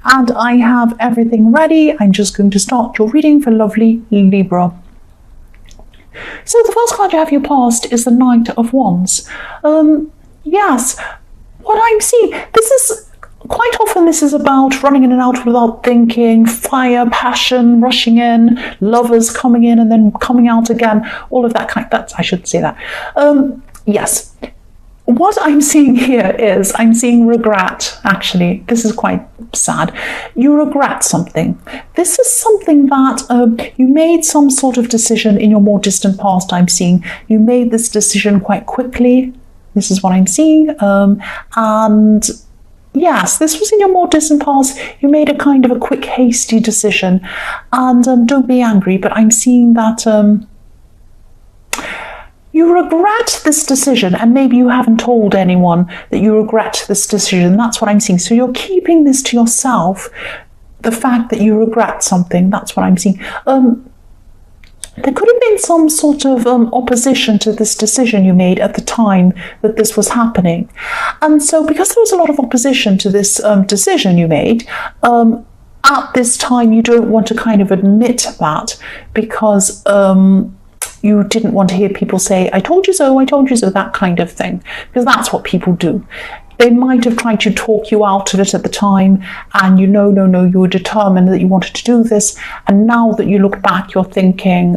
and I have everything ready. I'm just going to start your reading for lovely Libra. So the first card you have your past is the Knight of Wands. Yes, what I'm seeing, this is quite often this is about running in and out without thinking, fire, passion, rushing in, lovers coming in and then coming out again, all of that kind. I shouldn't say that. Yes. What I'm seeing here is I'm seeing regret, actually. This is quite sad. You regret something. This is something that you made some sort of decision in your more distant past, I'm seeing. You made this decision quite quickly. This is what I'm seeing. And yes, this was in your more distant past. You made a kind of a quick, hasty decision. And don't be angry, but I'm seeing that you regret this decision, and maybe you haven't told anyone that you regret this decision. That's what I'm seeing. So you're keeping this to yourself, the fact that you regret something. That's what I'm seeing. There could have been some sort of opposition to this decision you made at the time that this was happening. And so because there was a lot of opposition to this decision you made, at this time you don't want to kind of admit that, because you didn't want to hear people say, I told you so, that kind of thing, because that's what people do. They might have tried to talk you out of it at the time, and you were determined that you wanted to do this, and now that you look back, you're thinking,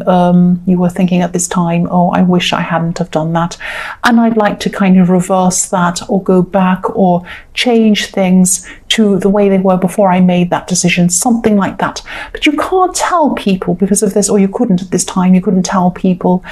you were thinking at this time, oh, I wish I hadn't have done that, and I'd like to kind of reverse that, or go back, or change things to the way they were before I made that decision, something like that. But you can't tell people because of this, or you couldn't at this time, you couldn't tell people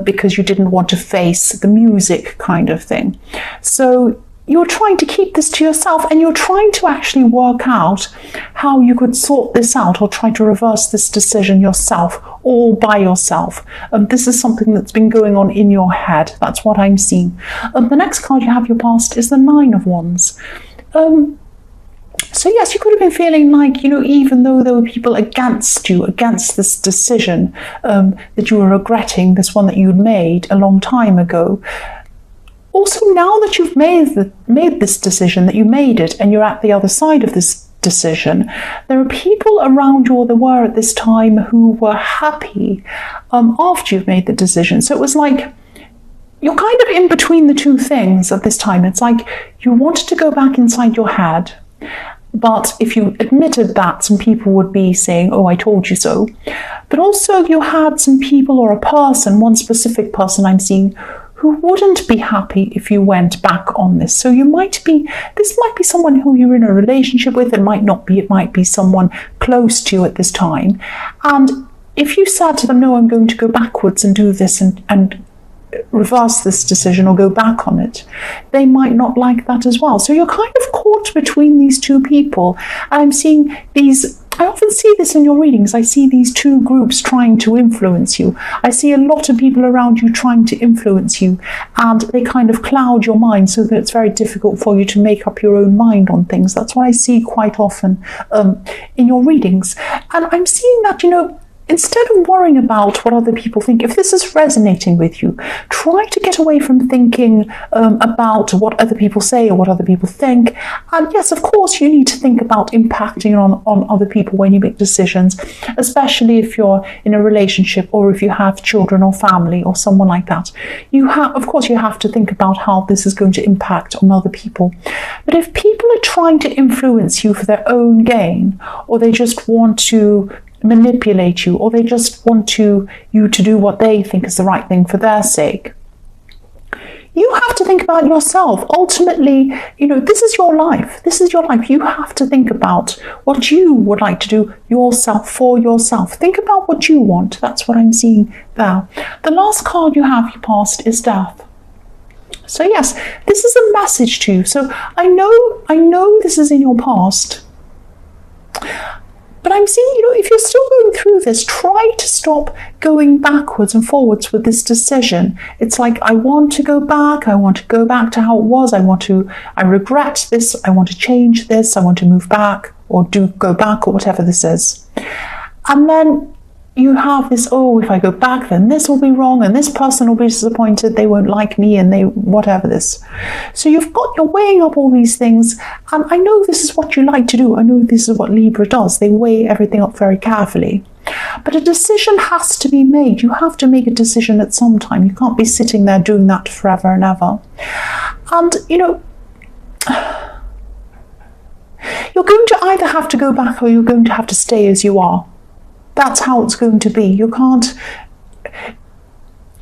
because you didn't want to face the music kind of thing. So you're trying to keep this to yourself, and you're trying to actually work out how you could sort this out or try to reverse this decision yourself, all by yourself. This is something that's been going on in your head. That's what I'm seeing. The next card you have your past is the Nine of Wands. So yes, you could have been feeling like, even though there were people against you, against this decision that you were regretting, this one that you'd made a long time ago. Also, now that you've made this decision, that you made it, and you're at the other side of this decision, there are people around you, or there were at this time, who were happy after you've made the decision. So it was like you're kind of in between the two things at this time. It's like you wanted to go back inside your head, but if you admitted that, some people would be saying, oh, I told you so. But also you had some people, or a person, one specific person I'm seeing, who wouldn't be happy if you went back on this. So this might be someone who you're in a relationship with. It might not be. It might be someone close to you at this time. And if you said to them, no, I'm going to go backwards and do this and reverse this decision or go back on it, they might not like that as well. So you're kind of caught between these two people. And I'm seeing I often see this in your readings. I see these two groups trying to influence you. I see a lot of people around you trying to influence you, and they kind of cloud your mind so that it's very difficult for you to make up your own mind on things. That's what I see quite often in your readings. And I'm seeing that, instead of worrying about what other people think, if this is resonating with you, try to get away from thinking about what other people say or what other people think. And yes, of course, you need to think about impacting on other people when you make decisions, especially if you're in a relationship or if you have children or family or someone like that. Of course, you have to think about how this is going to impact on other people. But if people are trying to influence you for their own gain, or they just want to manipulate you, or they just want you to do what they think is the right thing for their sake, you have to think about yourself. Ultimately, this is your life. You have to think about what you would like to do yourself, for yourself. Think about what you want. That's what I'm seeing there. The last card you have your past is Death. So yes, this is a message to you. So I know this is in your past, but I'm seeing, if you're still going through this, try to stop going backwards and forwards with this decision. It's like, I want to go back to how it was. I regret this. I want to change this. I want to move back, or go back, or whatever this is. And then you have this, oh, if I go back, then this will be wrong, and this person will be disappointed, they won't like me, and they whatever this. So you're weighing up all these things, and I know this is what you like to do. I know this is what Libra does. They weigh everything up very carefully. But a decision has to be made. You have to make a decision at some time. You can't be sitting there doing that forever and ever. And, you're going to either have to go back or you're going to have to stay as you are. That's how it's going to be. You can't,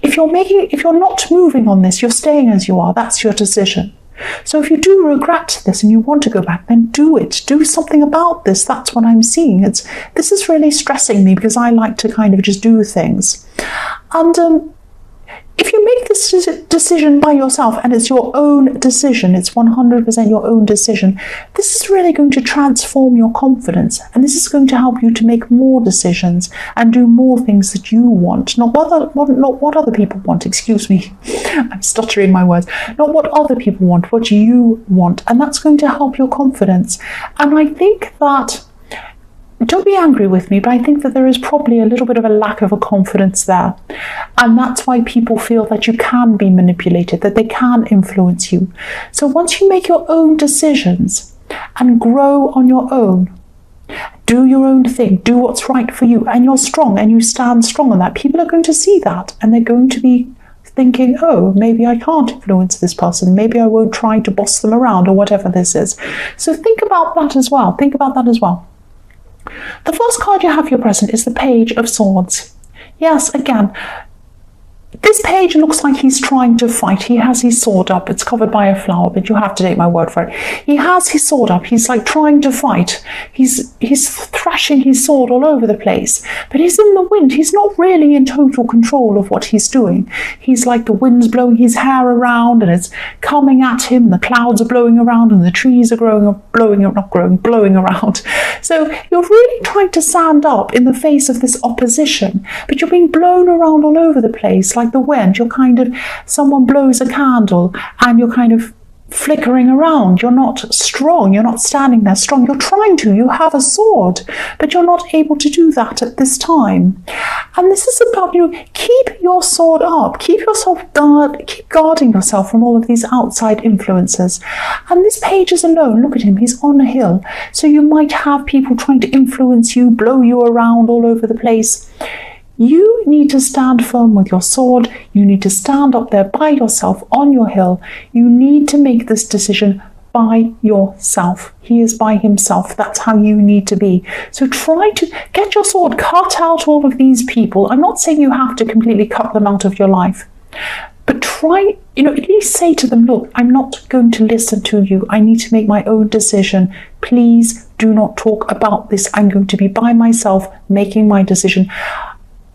if you're not moving on this, you're staying as you are. That's your decision. So if you do regret this and you want to go back, then do it. Do something about this. That's what I'm seeing. This is really stressing me because I like to kind of just do things. And if you make this decision by yourself, and it's your own decision, it's 100% your own decision, this is really going to transform your confidence, and this is going to help you to make more decisions and do more things that you want, not what other people want, excuse me, I'm stuttering my words, not what other people want, what you want, and that's going to help your confidence. And I think that, don't be angry with me, but I think that there is probably a little bit of a lack of a confidence there. And that's why people feel that you can be manipulated, that they can influence you. So once you make your own decisions and grow on your own, do your own thing, do what's right for you, and you're strong and you stand strong on that, people are going to see that and they're going to be thinking, oh, maybe I can't influence this person, maybe I won't try to boss them around or whatever this is. So think about that as well. Think about that as well. The first card you have for your present is the Page of Swords. Yes, again, this page looks like he's trying to fight. He has his sword up. It's covered by a flower, but you have to take my word for it. He has his sword up. He's like trying to fight. He's thrashing his sword all over the place. But he's in the wind. He's not really in total control of what he's doing. He's like the wind's blowing his hair around and it's coming at him. The clouds are blowing around and the trees are blowing around. So you're really trying to stand up in the face of this opposition, but you're being blown around all over the place. Like the wind, someone blows a candle and you're kind of flickering around. You're not strong. You're not standing there strong. You're trying to. You have a sword, but you're not able to do that at this time. And this is about keep your sword up. Keep guarding yourself from all of these outside influences. And this page is alone. Look at him. He's on a hill. So you might have people trying to influence you, blow you around all over the place. You need to stand firm with your sword. You need to stand up there by yourself on your hill. You need to make this decision by yourself. He is by himself. That's how you need to be. So try to get your sword, cut out all of these people. I'm not saying you have to completely cut them out of your life, but try, at least say to them, look, I'm not going to listen to you. I need to make my own decision. Please do not talk about this. I'm going to be by myself making my decision.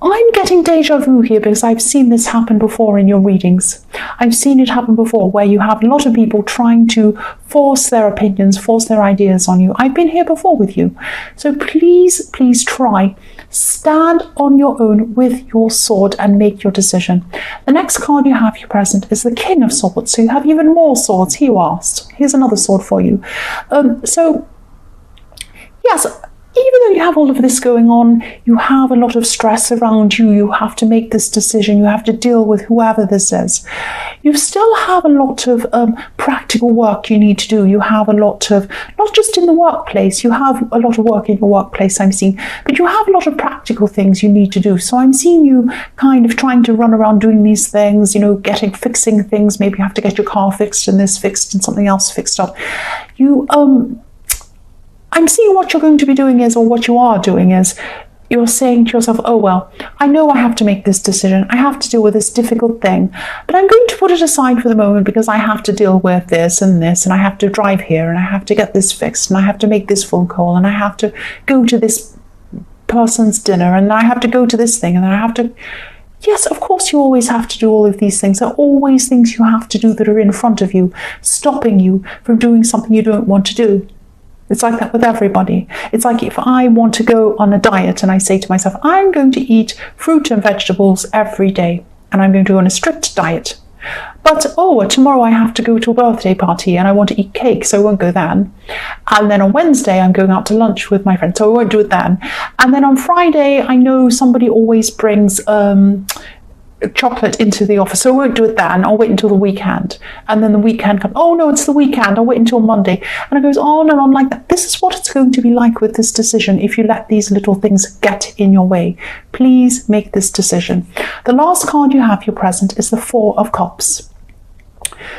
I'm getting deja vu here because I've seen this happen before in your readings. I've seen it happen before where you have a lot of people trying to force their opinions, force their ideas on you. I've been here before with you. So please, please try. Stand on your own with your sword and make your decision. The next card you have here present is the King of Swords. So you have even more swords. Here you asked. Here's another sword for you. Yes, even though you have all of this going on, you have a lot of stress around you, you have to make this decision, you have to deal with whoever this is. You still have a lot of practical work you need to do. You have a lot of, not just in the workplace, you have a lot of work in your workplace I'm seeing, but you have a lot of practical things you need to do. So I'm seeing you kind of trying to run around doing these things, fixing things. Maybe you have to get your car fixed and this fixed and something else fixed up. I'm seeing what you're going to be doing is, or what you are doing is, you're saying to yourself, oh, well, I know I have to make this decision. I have to deal with this difficult thing, but I'm going to put it aside for the moment because I have to deal with this, and I have to drive here, and I have to get this fixed, and I have to make this phone call, and I have to go to this person's dinner, and I have to go to this thing, and then I have to... Yes, of course you always have to do all of these things. There are always things you have to do that are in front of you, stopping you from doing something you don't want to do. It's like that with everybody. It's like if I want to go on a diet and I say to myself, I'm going to eat fruit and vegetables every day and I'm going to go on a strict diet. But, oh, tomorrow I have to go to a birthday party and I want to eat cake, so I won't go then. And then on Wednesday, I'm going out to lunch with my friend, so I won't do it then. And then on Friday, I know somebody always brings chocolate into the office, so I won't do it then. I'll wait until the weekend. And then the weekend comes, oh no, it's the weekend, I'll wait until Monday. And it goes on and on like that. This is what it's going to be like with this decision if you let these little things get in your way. Please make this decision. The last card you have, your present, is the Four of Cups.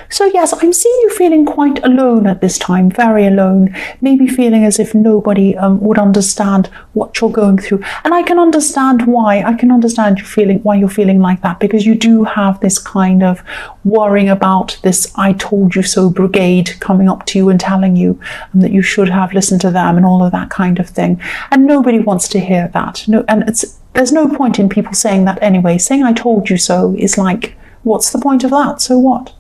So yes, I'm seeing you feeling quite alone at this time, very alone, maybe feeling as if nobody would understand what you're going through. And I can understand why. I can understand why you're feeling like that, because you do have this kind of worrying about this "I told you so" brigade coming up to you and telling you that you should have listened to them and all of that kind of thing. And nobody wants to hear that. No, and there's no point in people saying that anyway. Saying "I told you so" is like, what's the point of that? So what?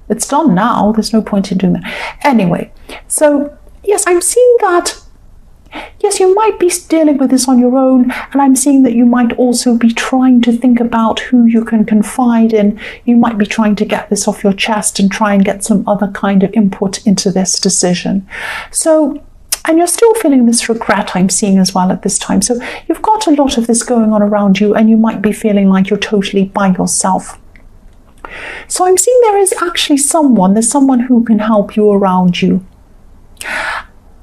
It's done now. There's no point in doing that. Anyway, so yes, I'm seeing that. Yes, you might be dealing with this on your own, and I'm seeing that you might also be trying to think about who you can confide in. You might be trying to get this off your chest and try and get some other kind of input into this decision. So, and you're still feeling this regret, I'm seeing as well at this time. So you've got a lot of this going on around you, and you might be feeling like you're totally by yourself. So I'm seeing there's someone who can help you around you.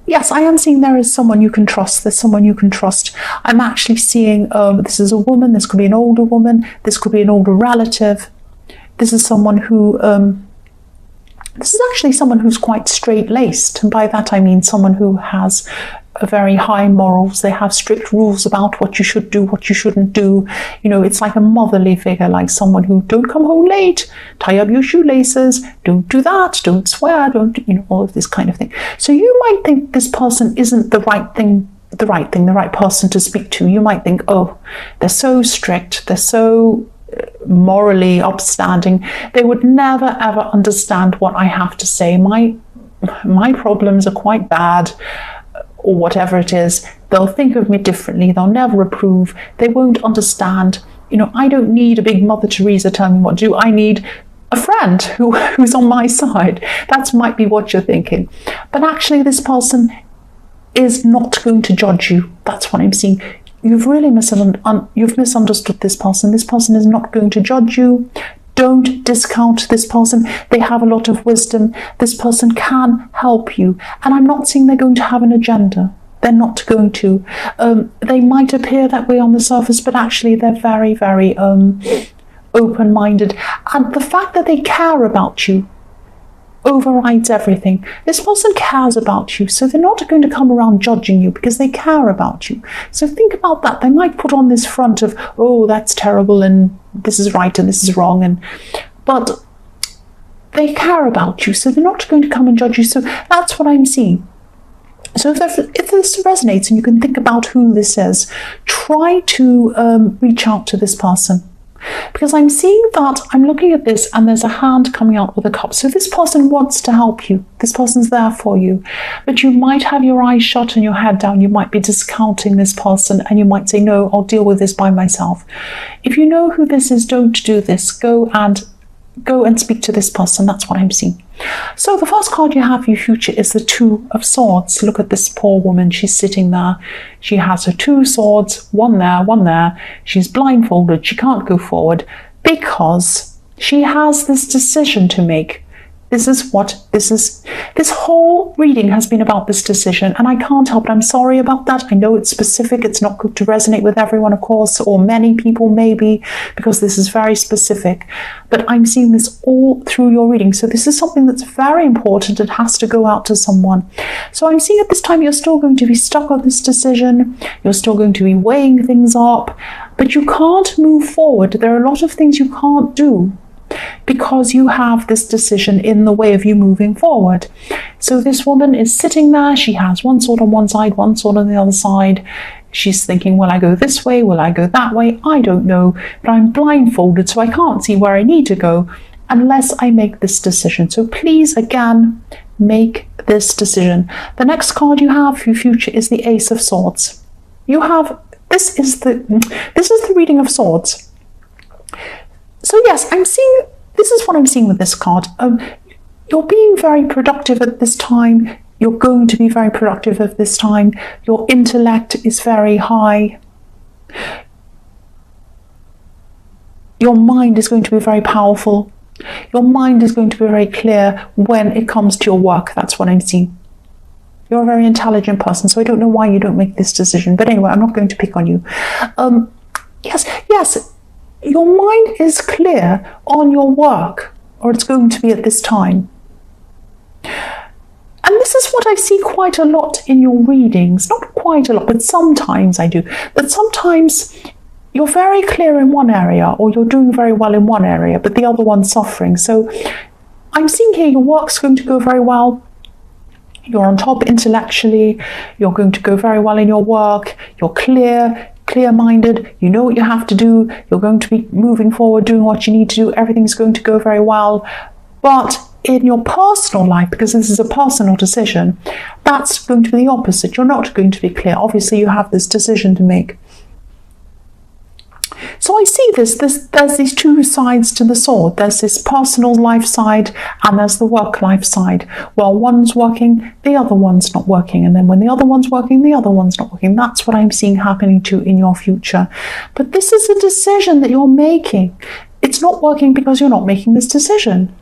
Yes, I am seeing there is someone you can trust. There's someone you can trust. I'm actually seeing this is a woman. This could be an older woman. This could be an older relative. This is someone who this is actually someone who's quite straight-laced. And by that I mean someone who has very high morals. They have strict rules about what you should do, what you shouldn't do. You know, it's like a motherly figure, like someone who, don't come home late, tie up your shoelaces, don't do that, don't swear, don't, you know, all of this kind of thing. So you might think this person isn't the right person to speak to. You might think, oh, they're so strict, they're so morally upstanding, they would never ever understand what I have to say. My problems are quite bad, or whatever it is. They'll think of me differently. They'll never approve. They won't understand. You know, I don't need a big Mother Teresa telling me what to do. I need a friend who's on my side. That might be what you're thinking. But actually, this person is not going to judge you. That's what I'm seeing. You've really misunderstood this person. This person is not going to judge you. Don't discount this person. They have a lot of wisdom. This person can help you. And I'm not saying they're going to have an agenda. They're not going to. They might appear that way on the surface, but actually they're very, very open-minded. And the fact that they care about you overrides everything. This person cares about you, so they're not going to come around judging you because they care about you. So think about that. They might put on this front of, oh, that's terrible and this is right and this is wrong, but they care about you, so they're not going to come and judge you. So that's what I'm seeing. So if this resonates and you can think about who this is, try to reach out to this person. Because I'm seeing that, I'm looking at this and there's a hand coming out with a cup. So this person wants to help you. This person's there for you. But you might have your eyes shut and your head down. You might be discounting this person and you might say, no, I'll deal with this by myself. If you know who this is, don't do this. Go and speak to this person. That's what I'm seeing. So the first card you have for your future is the Two of Swords. Look at this poor woman. She's sitting there. She has her two swords, one there, one there. She's blindfolded. She can't go forward because she has this decision to make. This whole reading has been about this decision, and I can't help it. I'm sorry about that. I know it's specific. It's not going to resonate with everyone, of course, or many people maybe, because this is very specific. But I'm seeing this all through your reading. So this is something that's very important. It has to go out to someone. So I'm seeing at this time you're still going to be stuck on this decision. You're still going to be weighing things up, but you can't move forward. There are a lot of things you can't do because you have this decision in the way of you moving forward. So this woman is sitting there. She has one sword on one side, one sword on the other side. She's thinking, will I go this way? Will I go that way? I don't know, but I'm blindfolded, so I can't see where I need to go unless I make this decision. So please, again, make this decision. The next card you have for your future is the Ace of Swords. You have, this is the reading of swords. So yes, I'm seeing this is what I'm seeing with this card. You're being very productive at this time. You're going to be very productive at this time. Your intellect is very high. Your mind is going to be very powerful. Your mind is going to be very clear when it comes to your work. That's what I'm seeing. You're a very intelligent person, so I don't know why you don't make this decision. But anyway, I'm not going to pick on you. Yes, your mind is clear on your work, or it's going to be at this time. And this is what I see quite a lot in your readings. Not quite a lot, but sometimes I do. That sometimes you're very clear in one area, or you're doing very well in one area, but the other one's suffering. So I'm seeing here your work's going to go very well. You're on top intellectually. You're going to go very well in your work. You're clear-minded. You know what you have to do. You're going to be moving forward, doing what you need to do. Everything's going to go very well. But in your personal life, because this is a personal decision, that's going to be the opposite. You're not going to be clear. Obviously, you have this decision to make. So I see there's these two sides to the sword. There's this personal life side and there's the work life side. Well, one's working, the other one's not working. And then when the other one's working, the other one's not working. That's what I'm seeing happening too in your future. But this is a decision that you're making. It's not working because you're not making this decision.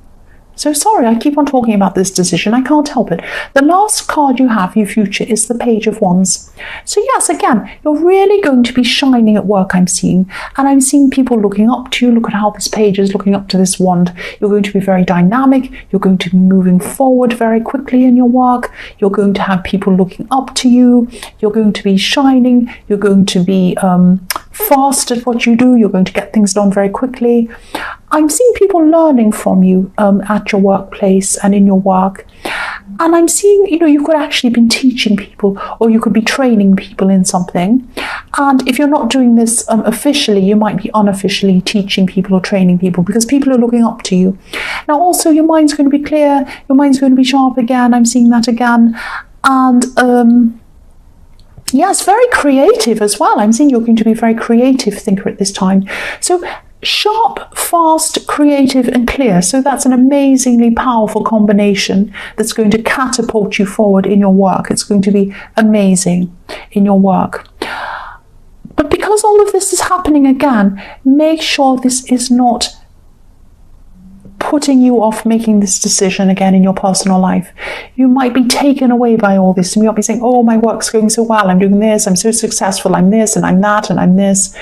So sorry, I keep on talking about this decision. I can't help it. The last card you have, your future, is the Page of Wands. So yes, again, you're really going to be shining at work, I'm seeing. And I'm seeing people looking up to you. Look at how this page is looking up to this wand. You're going to be very dynamic. You're going to be moving forward very quickly in your work. You're going to have people looking up to you. You're going to be shining. You're going to be fast at what you do. You're going to get things done very quickly. I'm seeing people learning from you at your workplace and in your work. And I'm seeing, you could actually be teaching people, or you could be training people in something. And if you're not doing this officially, you might be unofficially teaching people or training people because people are looking up to you. Now, also, your mind's going to be clear. Your mind's going to be sharp again. I'm seeing that again. And yes, very creative as well. I'm seeing you're going to be a very creative thinker at this time. So sharp, fast, creative and clear. So that's an amazingly powerful combination that's going to catapult you forward in your work. It's going to be amazing in your work. But because all of this is happening again, make sure this is not putting you off making this decision again in your personal life. You might be taken away by all this and you might be saying, oh, my work's going so well, I'm doing this, I'm so successful, I'm this and I'm that and I'm this.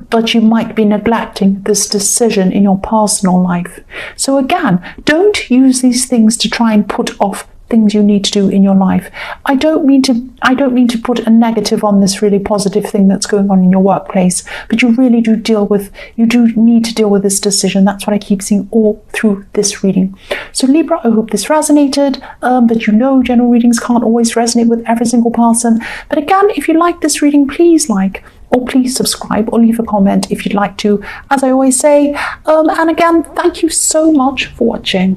But you might be neglecting this decision in your personal life. So again, don't use these things to try and put off things you need to do in your life. I don't mean to put a negative on this really positive thing that's going on in your workplace, but you really do need to deal with this decision. That's what I keep seeing all through this reading. So Libra, I hope this resonated, but general readings can't always resonate with every single person. But again, if you like this reading, please or please subscribe or leave a comment if you'd like to, as I always say. And again, thank you so much for watching.